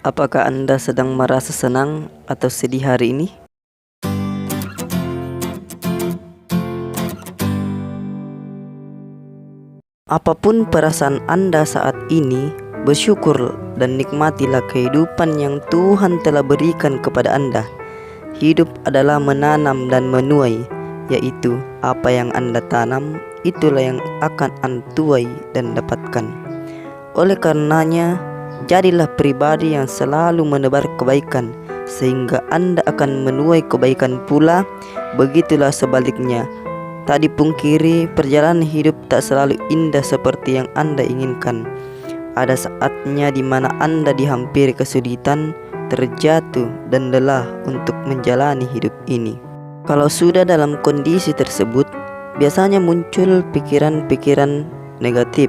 Apakah Anda sedang merasa senang atau sedih hari ini? Apapun perasaan Anda saat ini, bersyukur dan nikmatilah kehidupan yang Tuhan telah berikan kepada Anda. Hidup adalah menanam dan menuai, yaitu apa yang Anda tanam, itulah yang akan Anda tuai dan dapatkan. Oleh karenanya, jadilah pribadi yang selalu menebar kebaikan, sehingga Anda akan menuai kebaikan pula. Begitulah sebaliknya, tak dipungkiri perjalanan hidup tak selalu indah seperti yang Anda inginkan. Ada saatnya di mana Anda dihampiri kesulitan, terjatuh dan lelah untuk menjalani hidup ini. Kalau sudah dalam kondisi tersebut, biasanya muncul pikiran-pikiran negatif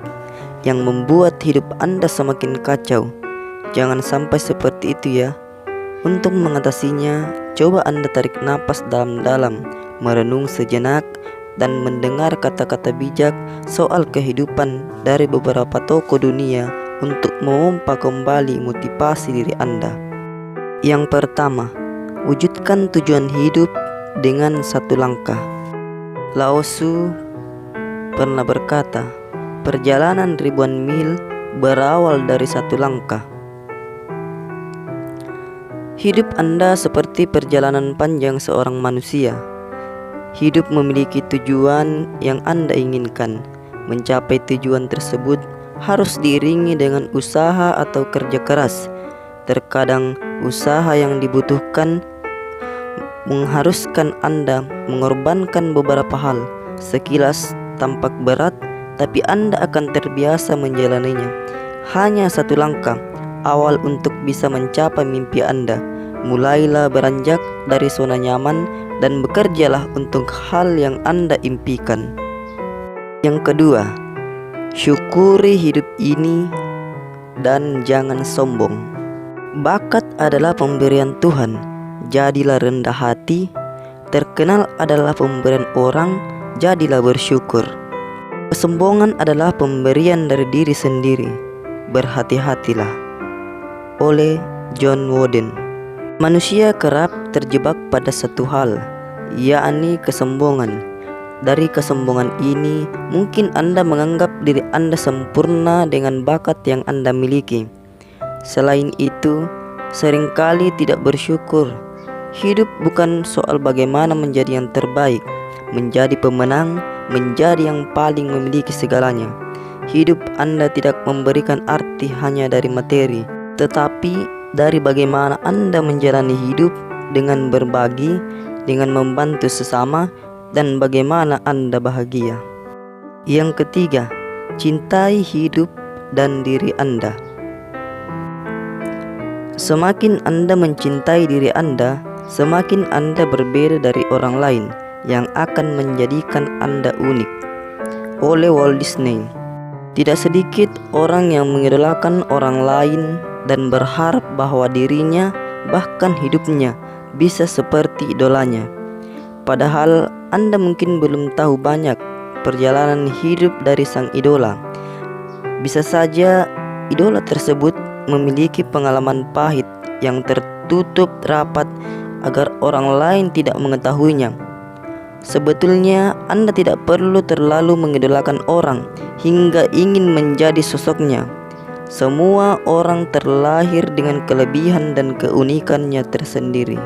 yang membuat hidup Anda semakin kacau. Jangan sampai seperti itu ya. Untuk mengatasinya, coba Anda tarik napas dalam-dalam, merenung sejenak, dan mendengar kata-kata bijak soal kehidupan dari beberapa tokoh dunia untuk memompa kembali motivasi diri Anda. Yang pertama, wujudkan tujuan hidup dengan satu langkah. Lao Tzu pernah berkata, perjalanan ribuan mil berawal dari satu langkah. Hidup Anda seperti perjalanan panjang seorang manusia. Hidup memiliki tujuan yang Anda inginkan. Mencapai tujuan tersebut harus diiringi dengan usaha atau kerja keras. Terkadang usaha yang dibutuhkan mengharuskan Anda mengorbankan beberapa hal. Sekilas tampak berat, tapi Anda akan terbiasa menjalaninya. Hanya satu langkah awal untuk bisa mencapai mimpi Anda. Mulailah beranjak dari zona nyaman dan bekerjalah untuk hal yang Anda impikan. Yang kedua, syukuri hidup ini dan jangan sombong. Bakat adalah pemberian Tuhan, jadilah rendah hati. Terkenal adalah pemberian orang, jadilah bersyukur. Kesombongan adalah pemberian dari diri sendiri, berhati-hatilah. Oleh John Wooden. Manusia kerap terjebak pada satu hal, yakni kesombongan. Dari kesombongan ini, mungkin Anda menganggap diri Anda sempurna dengan bakat yang Anda miliki. Selain itu, seringkali tidak bersyukur. Hidup bukan soal bagaimana menjadi yang terbaik, menjadi pemenang, menjadi yang paling memiliki segalanya. Hidup Anda tidak memberikan arti hanya dari materi, tetapi dari bagaimana Anda menjalani hidup dengan berbagi, dengan membantu sesama, dan bagaimana Anda bahagia. Yang ketiga, cintai hidup dan diri Anda. Semakin Anda mencintai diri Anda, semakin Anda berbeda dari orang lain yang akan menjadikan Anda unik. Oleh Walt Disney. Tidak sedikit orang yang mengidolakan orang lain dan berharap bahwa dirinya, bahkan hidupnya, bisa seperti idolanya. Padahal Anda mungkin belum tahu banyak perjalanan hidup dari sang idola. Bisa saja idola tersebut memiliki pengalaman pahit yang tertutup rapat agar orang lain tidak mengetahuinya. Sebetulnya Anda tidak perlu terlalu mengidolakan orang hingga ingin menjadi sosoknya. Semua orang terlahir dengan kelebihan dan keunikannya tersendiri.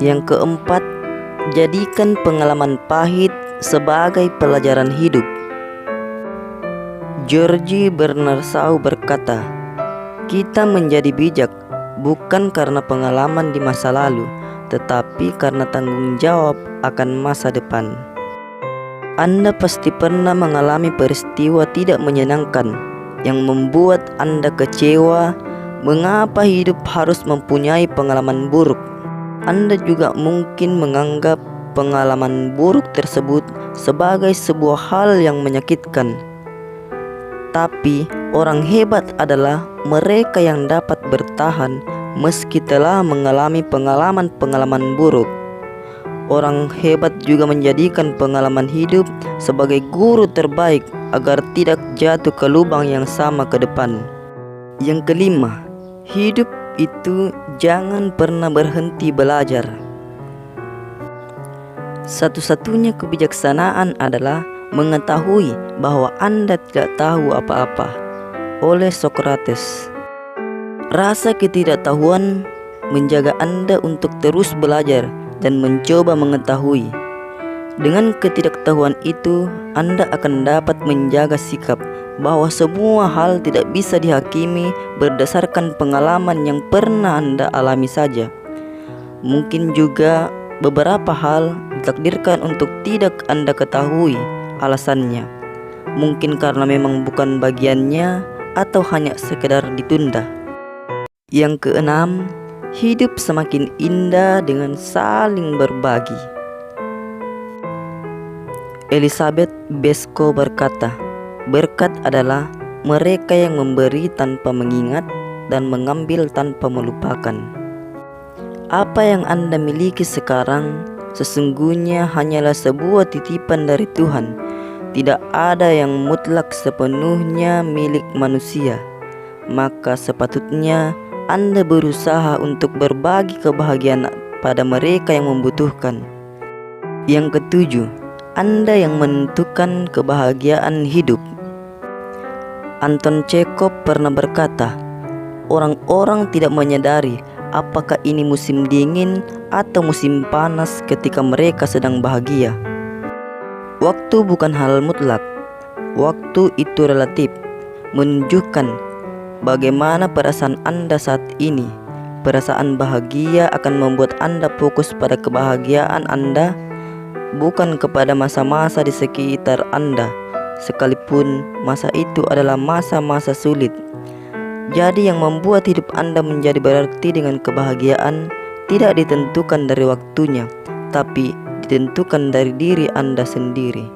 Yang keempat, jadikan pengalaman pahit sebagai pelajaran hidup. George Bernard Shaw berkata, kita menjadi bijak bukan karena pengalaman di masa lalu, tetapi karena tanggung jawab akan masa depan. Anda pasti pernah mengalami peristiwa tidak menyenangkan yang membuat Anda kecewa. Mengapa hidup harus mempunyai pengalaman buruk? Anda juga mungkin menganggap pengalaman buruk tersebut sebagai sebuah hal yang menyakitkan. Tapi orang hebat adalah mereka yang dapat bertahan meski telah mengalami pengalaman-pengalaman buruk. Orang hebat juga menjadikan pengalaman hidup sebagai guru terbaik agar tidak jatuh ke lubang yang sama ke depan. Yang kelima, hidup itu, jangan pernah berhenti belajar. Satu-satunya kebijaksanaan adalah mengetahui bahwa Anda tidak tahu apa-apa. Oleh Socrates. Rasa ketidaktahuan menjaga Anda untuk terus belajar dan mencoba mengetahui. Dengan ketidaktahuan itu, Anda akan dapat menjaga sikap bahwa semua hal tidak bisa dihakimi berdasarkan pengalaman yang pernah Anda alami saja. Mungkin juga beberapa hal ditakdirkan untuk tidak Anda ketahui alasannya. Mungkin karena memang bukan bagiannya atau hanya sekedar ditunda. Yang keenam, hidup semakin indah dengan saling berbagi. Elizabeth Besko berkata, berkat adalah mereka yang memberi tanpa mengingat dan mengambil tanpa melupakan. Apa yang Anda miliki sekarang sesungguhnya hanyalah sebuah titipan dari Tuhan. Tidak ada yang mutlak sepenuhnya milik manusia. Maka sepatutnya Anda berusaha untuk berbagi kebahagiaan pada mereka yang membutuhkan. Yang ketujuh, Anda yang menentukan kebahagiaan hidup. Anton Chekhov pernah berkata, orang-orang tidak menyadari apakah ini musim dingin atau musim panas ketika mereka sedang bahagia. Waktu bukan hal mutlak. Waktu itu relatif, menunjukkan bagaimana perasaan Anda saat ini. Perasaan bahagia akan membuat Anda fokus pada kebahagiaan Anda, bukan kepada masa-masa di sekitar Anda, sekalipun masa itu adalah masa-masa sulit. Jadi yang membuat hidup Anda menjadi berarti dengan kebahagiaan tidak ditentukan dari waktunya, tapi ditentukan dari diri Anda sendiri.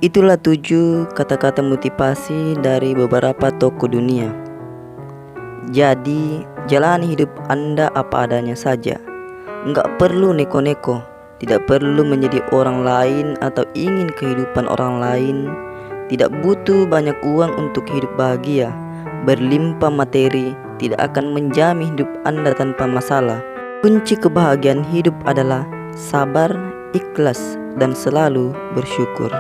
Itulah 7 kata-kata motivasi dari beberapa tokoh dunia. Jadi, jalani hidup Anda apa adanya saja. Nggak perlu neko-neko, tidak perlu menjadi orang lain atau ingin kehidupan orang lain. Tidak butuh banyak uang untuk hidup bahagia. Berlimpah materi tidak akan menjamin hidup Anda tanpa masalah. Kunci kebahagiaan hidup adalah sabar, ikhlas, dan selalu bersyukur.